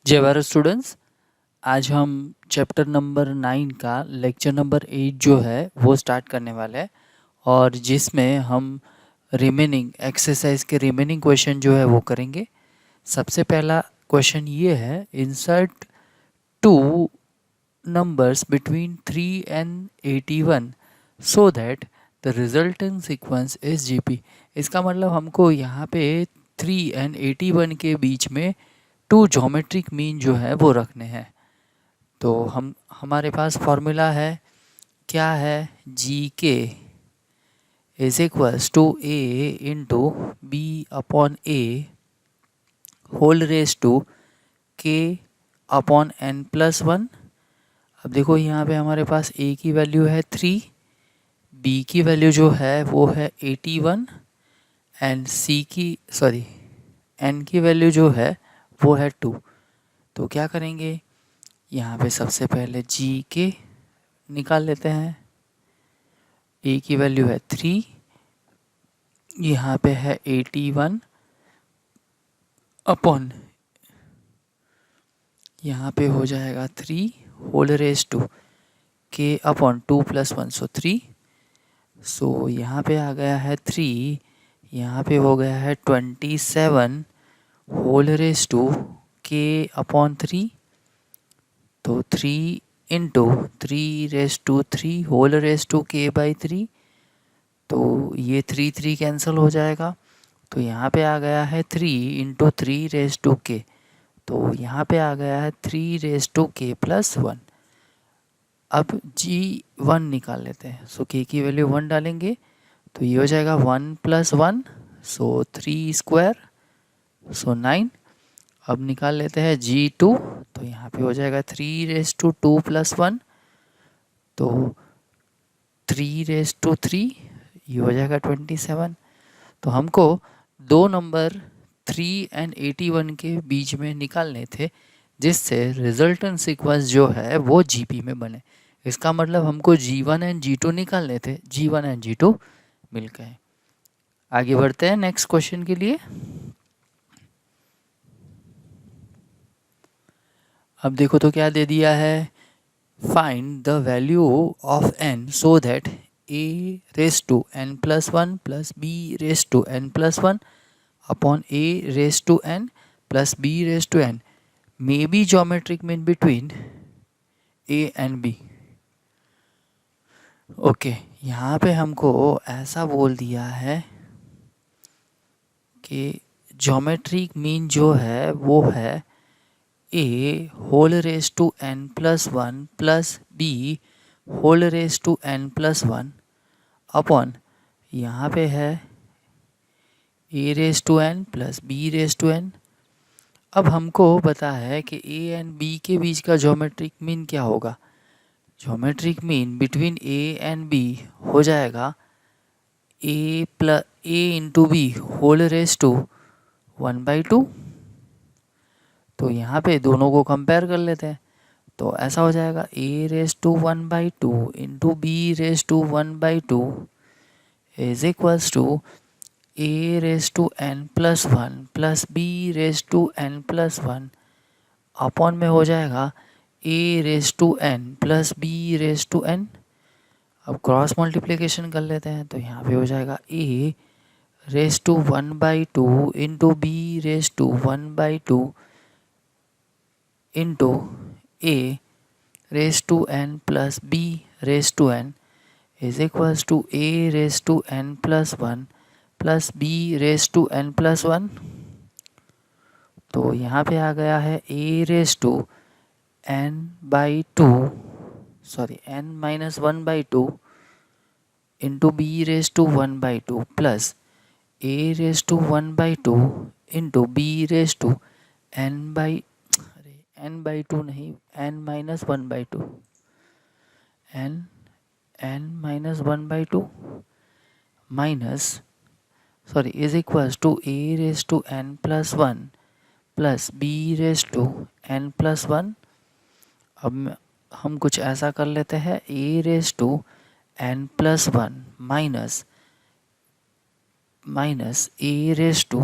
जय भारत स्टूडेंट्स। आज हम चैप्टर नंबर 9 का लेक्चर नंबर 8 जो है वो स्टार्ट करने वाले हैं और जिसमें हम रिमेनिंग एक्सरसाइज के रिमेनिंग क्वेश्चन जो है वो करेंगे। सबसे पहला क्वेश्चन ये है, insert two numbers between 3 and 81 so that the resultant sequence is GP. इसका मतलब हमको यहाँ पे 3 एंड 81 के बीच में टू ज्योमेट्रिक मीन जो है वो रखने हैं। तो हमारे पास फॉर्मूला है, क्या है, G k is equals to a into b upon a whole raise to k upon n plus one. अब देखो यहाँ पे हमारे पास ए की वैल्यू है 3, बी की वैल्यू जो है वो है 81 एंड एन की वैल्यू जो है वो है 2। तो क्या करेंगे, यहाँ पे सबसे पहले जी के निकाल लेते हैं। ए की वैल्यू है 3, यहाँ पे है 81 अपॉन, यहाँ पे हो जाएगा 3 whole raise to k upon 2 plus 1 सो 3। सो यहाँ पे आ गया है 3, यहाँ पे हो गया है 27 whole raise to k upon 3। तो 3 into 3 raise to 3 whole raise to k by 3। तो ये 3 कैंसिल हो जाएगा। तो यहाँ पे आ गया है 3 इंटू 3 रेस टू के। तो यहाँ पे आ गया है 3 रेस टू के प्लस 1। अब G1 निकाल लेते हैं। सो के की वैल्यू 1 डालेंगे तो ये हो जाएगा 1 प्लस 1 सो 3 स्क्वायर सो 9। अब निकाल लेते हैं G2। तो यहाँ पे हो जाएगा 3 रेस टू 2 प्लस 1 तो 3 रेस टू 3, ये हो जाएगा 27। तो हमको दो नंबर 3 एंड 81 के बीच में निकालने थे जिससे रिजल्टेंट सीक्वेंस जो है वो जीपी में बने। इसका मतलब हमको G1 एंड G2 निकालने थे, G1 एंड G2 मिल गए। आगे बढ़ते हैं नेक्स्ट क्वेश्चन के लिए। अब देखो तो क्या दे दिया है, find the value of n so that a raise to n plus 1 plus b raise to n plus 1 upon a raise to n plus b raise to n may be geometric mean between a and b। Okay, यहाँ पे हमको ऐसा बोल दिया है कि geometric mean जो है वो है a whole raise to n plus 1 plus b whole raise to n plus 1 upon, यहाँ पे है a raise to n plus b raise to n। अब हमको पता है कि a एंड b के बीच का ज्योमेट्रिक मीन क्या होगा। Geometric mean between a and b हो जाएगा a into b whole raise to 1/2। तो यहाँ पे दोनों को कंपेयर कर लेते हैं। तो ऐसा हो जाएगा a raise to 1/2 into b raise to 1/2 is equals to a raise to n plus 1 plus b raise to n plus 1 upon में हो जाएगा a raise to n plus b raise to n। अब cross multiplication कर लेते हैं तो यहाँ पे हो जाएगा a raise to 1/2 into b raise to 1/2 into a raise to n plus b raise to n is equals to a raise to n plus 1 plus b raise to n plus 1। तो यहाँ पे आ गया है a raise to n minus 1/2 into b raise to 1/2 plus a raise to 1/2 into b raise to n/2 नहीं, n minus 1/2 n minus 1/2 is equals to a raise to n plus 1 plus b raise to n plus 1। अब हम कुछ ऐसा कर लेते हैं, a raise to n plus 1 minus a raise to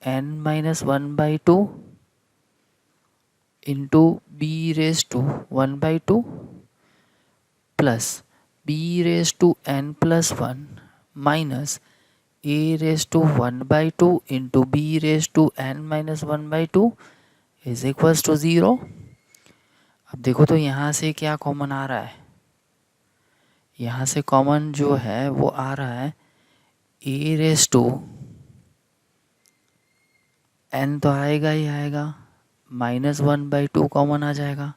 n minus 1/2 into b raise to 1/2 plus b raise to n plus 1 minus a raise to 1/2 into b raise to n minus 1/2 is equals to 0। अब देखो तो यहाँ से क्या common आ रहा है, यहाँ से कॉमन जो है वो आ रहा है ए रेज टू n तो आएगा ही आएगा, -1/2 कॉमन आ जाएगा,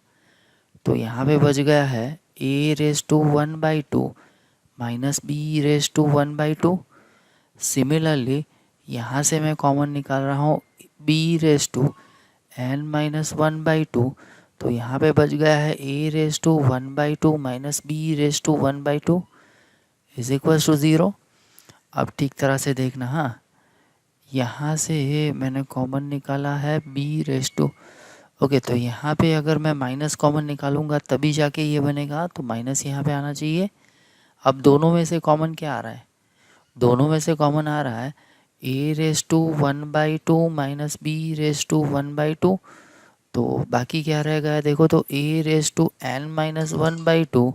तो यहाँ पे बच गया है a raise to 1/2 minus b raise to 1/2। Similarly यहाँ से मैं कॉमन निकाल रहा हूँ b raise to n minus 1/2, तो यहाँ पे बच गया है a raise to 1/2 minus b raise to 1/2 is equals to 0। अब ठीक तरह से देखना, हाँ यहाँ से मैंने कॉमन निकाला है बी रेज टू, ओके, तो यहाँ पे अगर मैं माइनस कॉमन निकालूंगा तभी जाके ये बनेगा, तो माइनस यहाँ पे आना चाहिए। अब दोनों में से कॉमन क्या आ रहा है, दोनों में से कॉमन आ रहा है a raise to 1/2 minus b raise to 1/2, तो बाकी क्या रह गया देखो तो a raise to n minus 1/2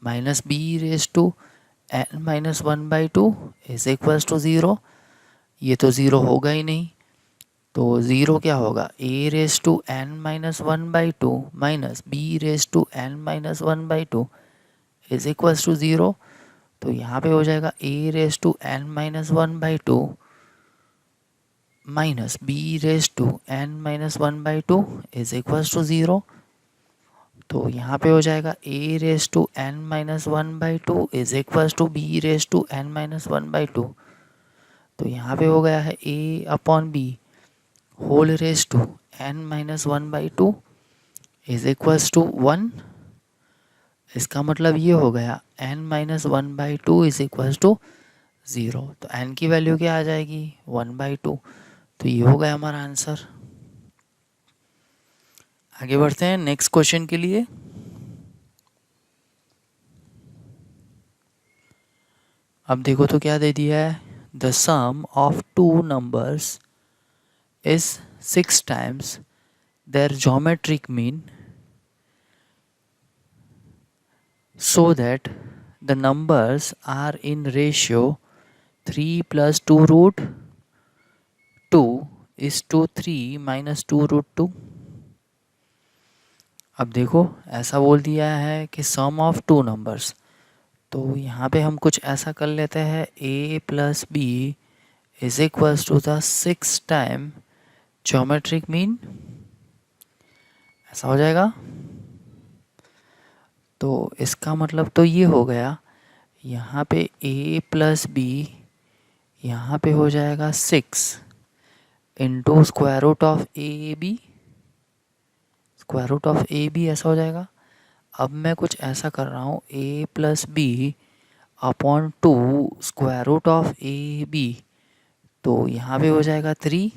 minus b raise to n minus 1/2 is equals to 0। ये तो 0 होगा ही नहीं, तो 0 क्या होगा, a raise to n minus 1/2 minus b raise to n minus 1/2 is equals to 0। तो यहाँ पे हो जाएगा a raise to n minus 1/2 minus b raise to n minus 1/2 is equals to 0। तो यहाँ पे हो जाएगा a raise to n minus 1/2 is equals to b raise to n minus 1/2। तो यहाँ पे हो गया है a upon b whole raise to n minus 1/2 is equals to 1। इसका मतलब ये हो गया n minus 1/2 is equals to 0। तो n की वैल्यू क्या आ जाएगी 1/2, तो ये हो गया हमारा आंसर। आगे बढ़ते हैं नेक्स्ट क्वेश्चन के लिए। अब देखो तो क्या दे दिया है, the sum of two numbers is 6 times their geometric mean so that the numbers are in ratio 3 plus 2 root 2 is to 3 minus 2 root 2। अब देखो ऐसा बोल दिया है कि सम ऑफ टू नंबर्स, तो यहाँ पे हम कुछ ऐसा कर लेते हैं a plus b is equals to the 6 time geometric mean, ऐसा हो जाएगा। तो इसका मतलब तो ये हो गया, यहाँ पे a प्लस बी यहाँ पे हो जाएगा 6 into square root of a b, square root of a b ऐसा हो जाएगा। अब मैं कुछ ऐसा कर रहा हूँ a plus b upon 2 square root of a b, तो यहाँ पे हो जाएगा 3।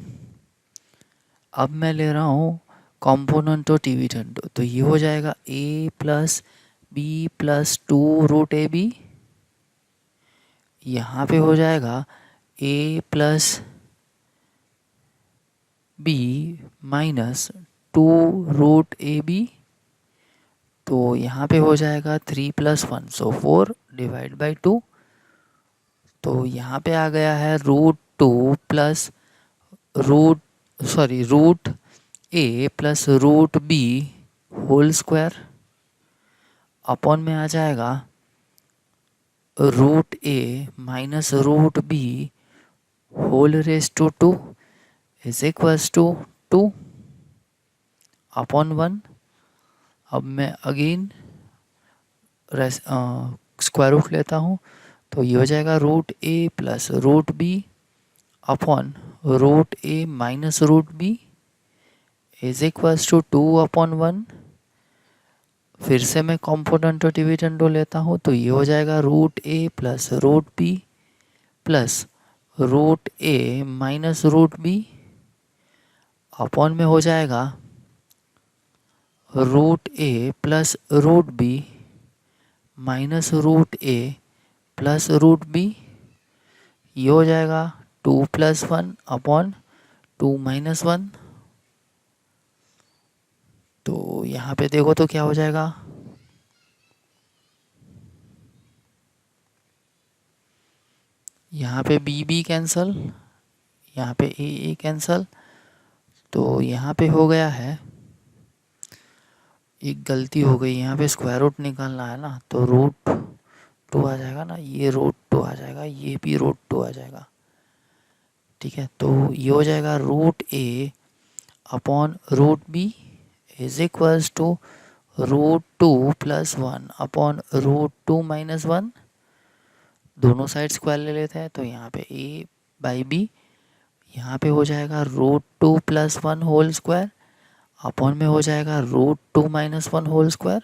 अब मैं ले रहा हूँ कॉम्पोनेंट और डिविडेंड, तो ये हो जाएगा a plus b plus 2 root a b, यहाँ पे हो जाएगा a plus b minus 2 root a b, तो यहाँ पे हो जाएगा 3 प्लस 1 सो 4 डिवाइड बाई 2, तो यहाँ पे आ गया है √2 plus root a plus root b whole square upon में आ जाएगा root a minus root b whole raise to 2 is equals to 2 upon 1। अब मैं अगेन स्क्वायर रूट लेता हूँ, तो ये हो जाएगा root a plus root b upon root a minus root b is equals to 2 upon 1। फिर से मैं कॉम्पोनेंट और डिविडेंड लेता हूँ, तो ये हो जाएगा root a plus root b plus root a minus root b upon में हो जाएगा root a plus root b minus root a plus root b, ये हो जाएगा 2 प्लस 1 अपॉन 2 माइनस 1। तो यहाँ पे देखो तो क्या हो जाएगा, यहाँ पे बी बी कैंसल, यहाँ पे ए कैंसल। तो यहाँ पे हो गया है, एक गलती हो गई, यहाँ पे स्क्वायर रूट निकालना है ना, तो रूट टू आ जाएगा ना, ये रूट टू आ जाएगा, ये भी रूट टू आ जाएगा। ठीक है, तो ये हो जाएगा root a upon root b is equals to root two plus one upon root two minus one. दोनों साइड स्क्वायर ले लेते हैं, तो यहाँ पे ए बाई बी, यहाँ पे हो जाएगा root two plus one whole square upon में हो जाएगा root two minus one whole square.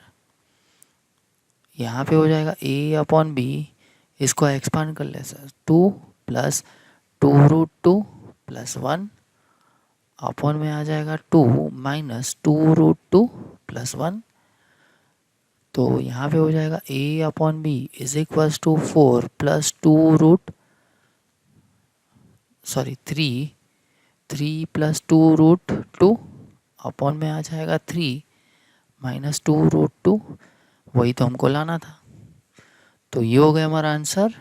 यहाँ पे हो जाएगा ए अपॉन बी, इसको एक्सपांड कर ले sir, two plus two root two plus one upon में आ जाएगा two minus two root two plus one. तो यहाँ पे हो जाएगा a upon b is equals to four plus two root three plus two root two upon में आ जाएगा three minus two root two. वही तो हमको लाना था। तो ये हो गया हमारा आंसर।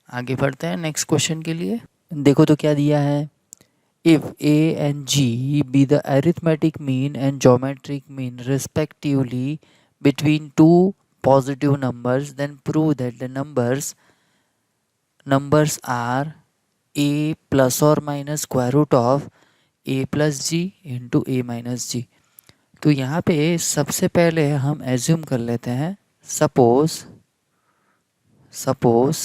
आगे बढ़ते हैं नेक्स्ट क्वेश्चन के लिए। देखो तो क्या दिया है, if a and g be the arithmetic mean and geometric mean respectively between two positive numbers, then prove that the numbers are a plus or minus square root of a plus g into a minus g। तो यहाँ पे सबसे पहले हम assume कर लेते हैं, suppose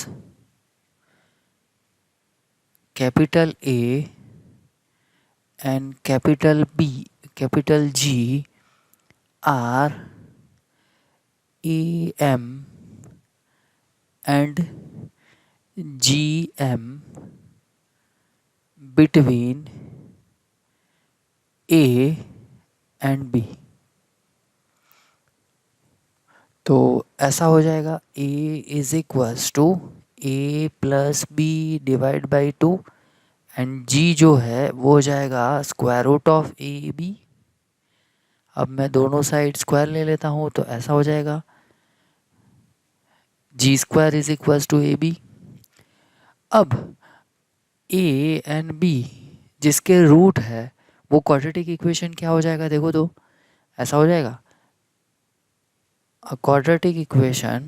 capital A and capital B, capital G are AM and GM between A and B। तो ऐसा हो जाएगा A is equals to A plus b divide by two and G जो है वो हो जाएगा square root of a b. अब मैं दोनों साइड स्क्वायर ले लेता हूँ, तो ऐसा हो जाएगा G square is equals to a b. अब ए एंड बी जिसके रूट है वो क्वाड्रेटिक इक्वेशन क्या हो जाएगा, देखो तो ऐसा हो जाएगा, a quadratic equation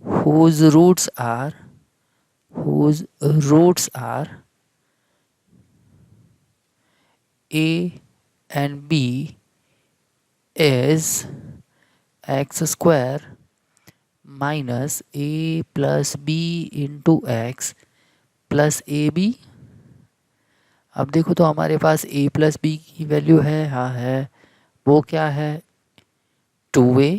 whose roots are a and b is x square minus a plus b into x plus a b. अब देखो तो हमारे पास a प्लस बी की वैल्यू है, हाँ है, वो क्या है 2a,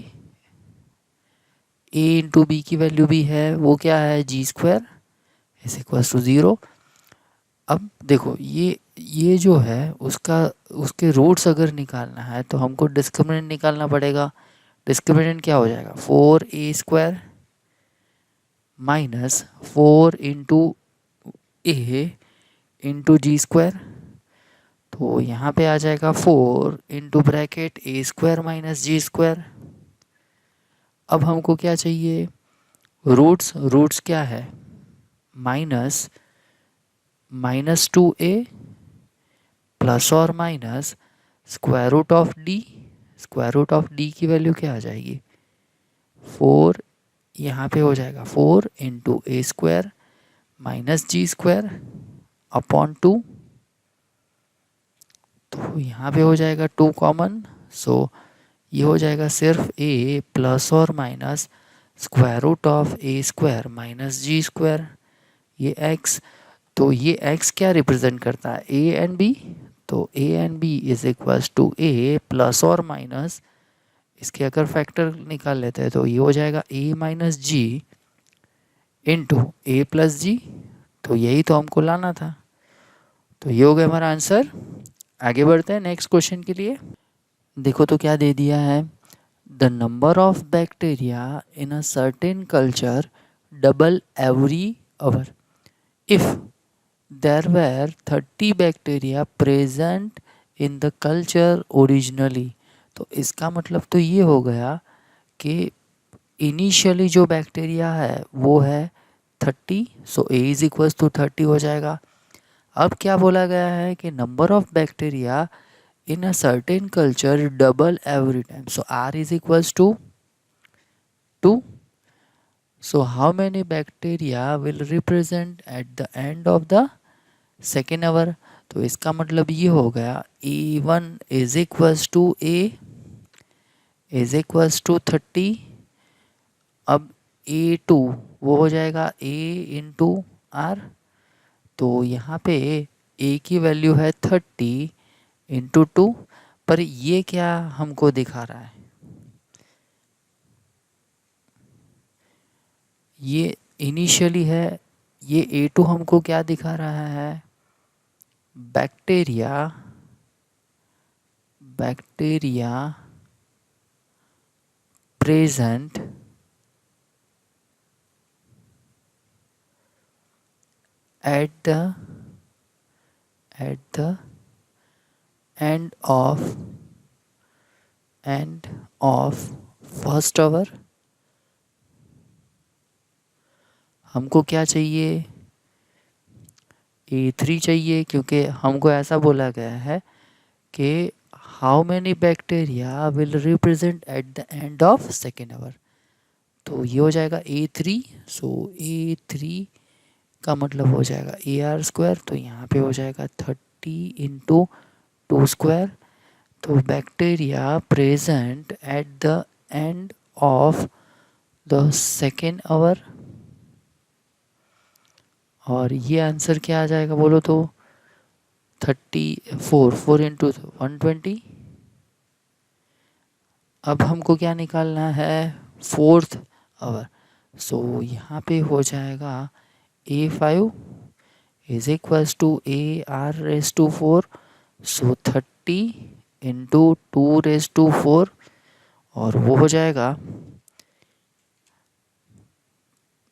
a इंटू बी की वैल्यू भी है, वो क्या है G square is equals to 0। अब देखो ये जो है उसके रूट्स अगर निकालना है तो हमको डिस्क्रिमिनेंट निकालना पड़ेगा। डिस्क्रिमिनेंट क्या हो जाएगा 4a² minus 4 into a into G square. तो यहाँ पे आ जाएगा 4 into bracket a² minus G square. अब हमको क्या चाहिए, रूट्स क्या है माइनस 2a प्लस और minus square root of D. Square root of D की वैल्यू क्या आ जाएगी 4, यहाँ पे हो जाएगा 4 into a² minus G square upon 2। तो यहाँ पे हो जाएगा 2 कॉमन, सो ये हो जाएगा सिर्फ a प्लस और minus square root of a² minus G square, ये x। तो ये x क्या रिप्रेजेंट करता है a एंड b। तो a and b is equals to a plus और माइनस, इसके अगर फैक्टर निकाल लेते हैं तो ये हो जाएगा a minus G into a plus G. तो यही तो हमको लाना था। तो ये हो गया हमारा आंसर। आगे बढ़ते हैं नेक्स्ट क्वेश्चन के लिए। देखो तो क्या दे दिया है, the number of bacteria in a certain culture double every hour if there were 30 bacteria present in the culture originally. तो इसका मतलब तो ये हो गया कि इनिशियली जो बैक्टीरिया है वो है 30, so a is equals to 30 हो जाएगा। अब क्या बोला गया है कि number of bacteria in a certain culture double every time, so r is equals to 2। So how many bacteria will represent at the end of the second hour. तो इसका मतलब ये हो गया E1 is equals to a is equals to 30। अब A2 वो हो जाएगा A इंटू आर। तो यहाँ पे A की वैल्यू है 30 इंटू 2, पर ये क्या हमको दिखा रहा है, ये इनिशियली है, ये A2 हमको क्या दिखा रहा है, bacteria bacteria present at the end of first hour. हमको क्या चाहिए, A3 चाहिए, क्योंकि हमको ऐसा बोला गया है कि how many bacteria will represent at the end of second hour. तो ये हो जाएगा A3। सो A3 का मतलब हो जाएगा AR²। तो यहाँ पे हो जाएगा 30 इंटू 2²। तो bacteria present at the end of the second our, और ये आंसर क्या आ जाएगा बोलो तो 34, 4 इंटू 120। अब हमको क्या निकालना है, फोर्थ आवर। सो यहाँ पे हो जाएगा A5 is equals to AR⁴। So 30 into 2⁴, और वो हो जाएगा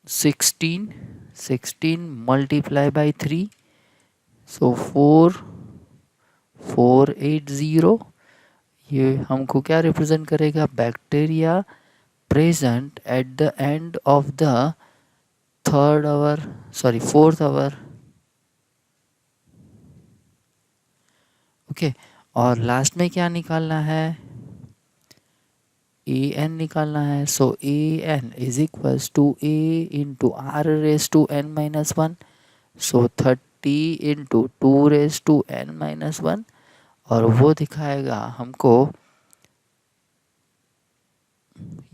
16 मल्टीप्लाई बाई 3। सो 4480। ये हमको क्या रिप्रेजेंट करेगा, bacteria present at the end of the third hour, sorry fourth hour. Okay, और लास्ट में क्या निकालना है, an निकालना है। So an is equals to a into r⁻n−1। So 30 into 2⁻n−1, और वो दिखाएगा हमको,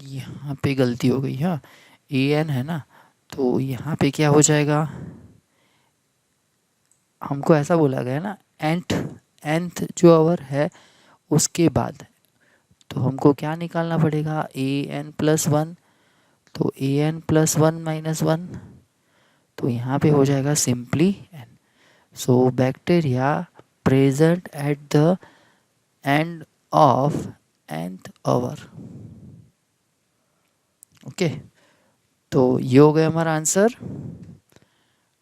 यहाँ पे गलती हो गई, हाँ an है ना, तो यहाँ पे क्या हो जाएगा, हमको ऐसा बोला गया ना, nth जो आवर है उसके बाद, तो हमको क्या निकालना पड़ेगा, an+1। तो an+1 - 1, तो यहाँ पे हो जाएगा simply n। So bacteria present at the end of nth hour. Okay, तो ये हो गया हमारा आंसर।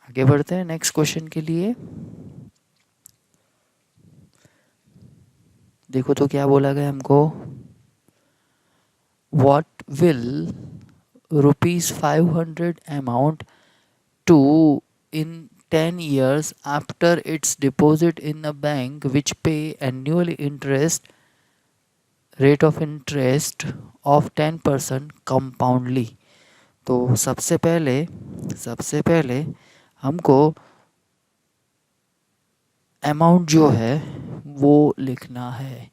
आगे बढ़ते हैं नेक्स्ट क्वेश्चन के लिए। देखो तो क्या बोला गया हमको, what will ₹500 amount to in 10 years after its deposit in a bank which pay annual interest rate of interest of 10% compoundly। तो सबसे पहले हमको अमाउंट जो है वो लिखना है।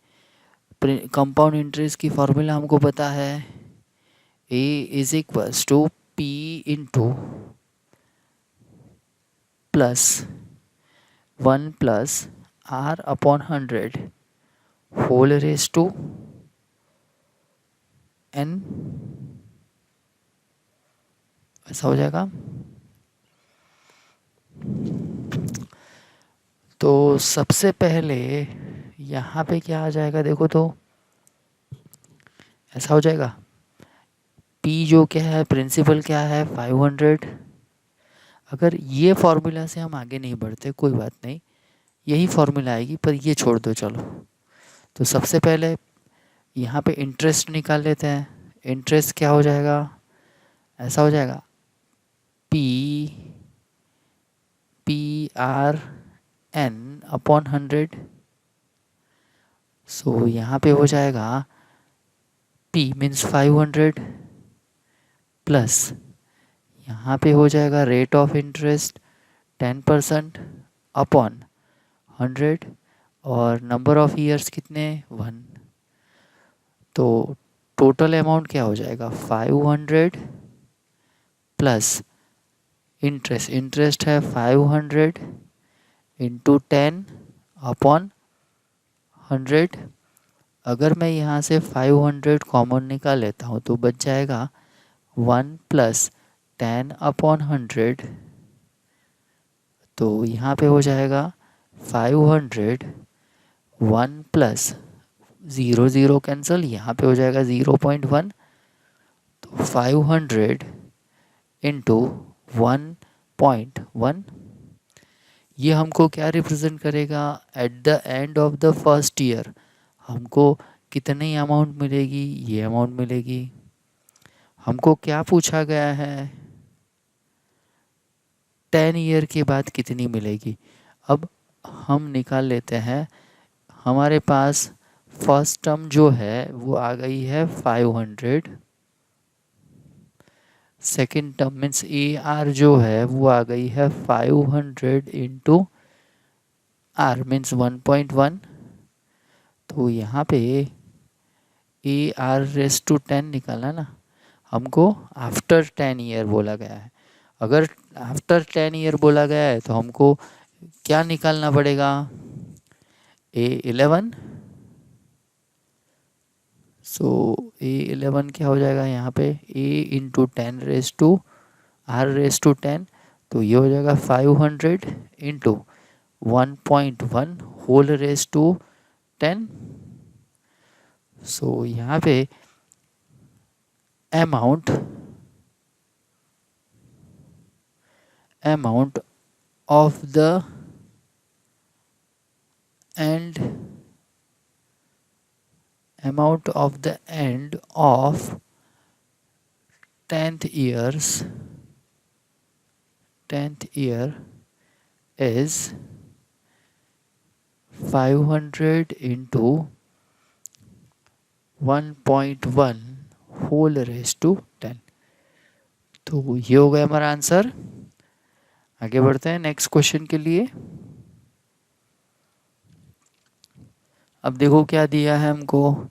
कंपाउंड इंटरेस्ट की फॉर्मूला हमको पता है, A is equals to P into +1 plus R/100 whole raise to n, ऐसा हो जाएगा। तो सबसे पहले यहाँ पे क्या आ जाएगा, देखो तो ऐसा हो जाएगा। पी जो क्या है, प्रिंसिपल क्या है 500। अगर ये फॉर्मूला से हम आगे नहीं बढ़ते कोई बात नहीं, यही फॉर्मूला आएगी, पर ये छोड़ दो चलो। तो सबसे पहले यहाँ पे इंटरेस्ट निकाल लेते हैं। इंटरेस्ट क्या हो जाएगा, ऐसा हो जाएगा P/100। सो यहाँ पे हो जाएगा P मीन्स 500 प्लस यहाँ पे हो जाएगा रेट ऑफ इंटरेस्ट 10% अपॉन 100 और नंबर ऑफ ईयर्स कितने 1। तो टोटल अमाउंट क्या हो जाएगा 500 प्लस इंटरेस्ट है 500 इंटू 10 अपॉन 100। अगर मैं यहाँ से 500 कॉमन निकाल लेता हूँ तो बच जाएगा 1 प्लस 10 अपॉन 100। तो यहाँ पे हो जाएगा 500 1 प्लस 0 कैंसिल, यहाँ पे हो जाएगा 0.1। तो 500 इंटू 1.1 ये हमको क्या रिप्रेजेंट करेगा, eight the end of the first year हमको कितनी अमाउंट मिलेगी, ये अमाउंट मिलेगी। हमको क्या पूछा गया है 10 ईयर के बाद कितनी मिलेगी। अब हम निकाल लेते हैं, हमारे पास फर्स्ट टर्म जो है वो आ गई है 500, सेकेंड टर्म मीन्स AR जो है वो आ गई है 500 इंटू आर मीन्स 1.1। तो यहाँ पे AR⁻10 निकालना ना, हमको आफ्टर 10 ईयर बोला गया है। अगर आफ्टर 10 ईयर बोला गया है तो हमको क्या निकालना पड़ेगा A11। सो A11 क्या हो जाएगा यहाँ पे A इंटू 10⁻R⁻10। तो ये हो जाएगा 500 इंटू 1.1 होल⁻10। सो यहाँ पे amount of the end of 10th year is 500 into 1.1 होल⁻10। तो ये हो गया हमारा आंसर। आगे बढ़ते हैं नेक्स्ट क्वेश्चन के लिए। अब देखो क्या दिया है हमको,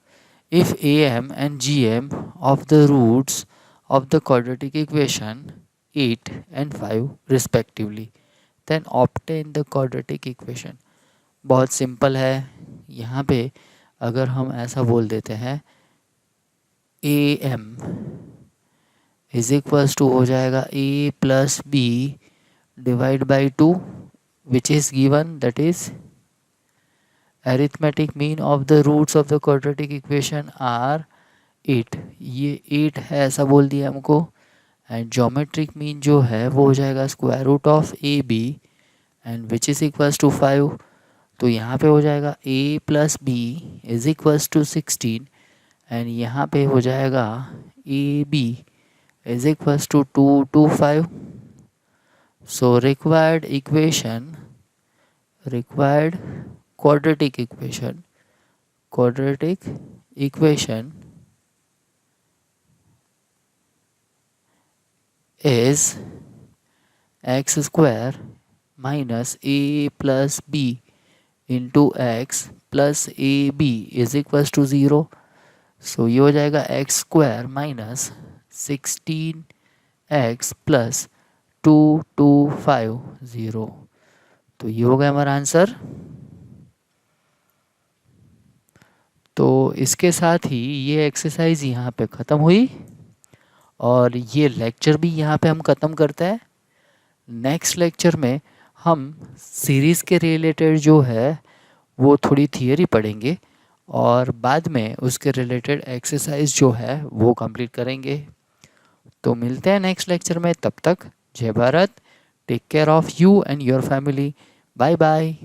if AM and GM of the roots of the quadratic equation 8 and 5 respectively, then obtain the quadratic equation। बहुत सिंपल है। यहाँ पे अगर हम ऐसा बोल देते हैं AM इज इक्वल्स टू हो जाएगा A plus B divide by 2 which is given, that is arithmetic mean of the roots of the quadratic equation are 8। ये 8 है ऐसा बोल दिया हमको। एंड ज्योमेट्रिक मीन जो है वो हो जाएगा square root of AB and which is equals to 5। तो यहाँ पे हो जाएगा A plus B is equals to 16 and यहाँ पे हो जाएगा AB is equals to 2 to 5। So required quadratic equation is x square minus A plus B into x plus AB is equals to 0। सो ये हो जाएगा x square minus 16x plus 2250। तो ये हो गया हमारा आंसर। तो इसके साथ ही ये एक्सरसाइज यहाँ पे ख़त्म हुई और ये लेक्चर भी यहाँ पे हम ख़त्म करते हैं। नेक्स्ट लेक्चर में हम सीरीज़ के रिलेटेड जो है वो थोड़ी थियरी पढ़ेंगे और बाद में उसके रिलेटेड एक्सरसाइज जो है वो कंप्लीट करेंगे। तो मिलते हैं नेक्स्ट लेक्चर में, तब तक जय Bharat, take care of you and your family, bye bye.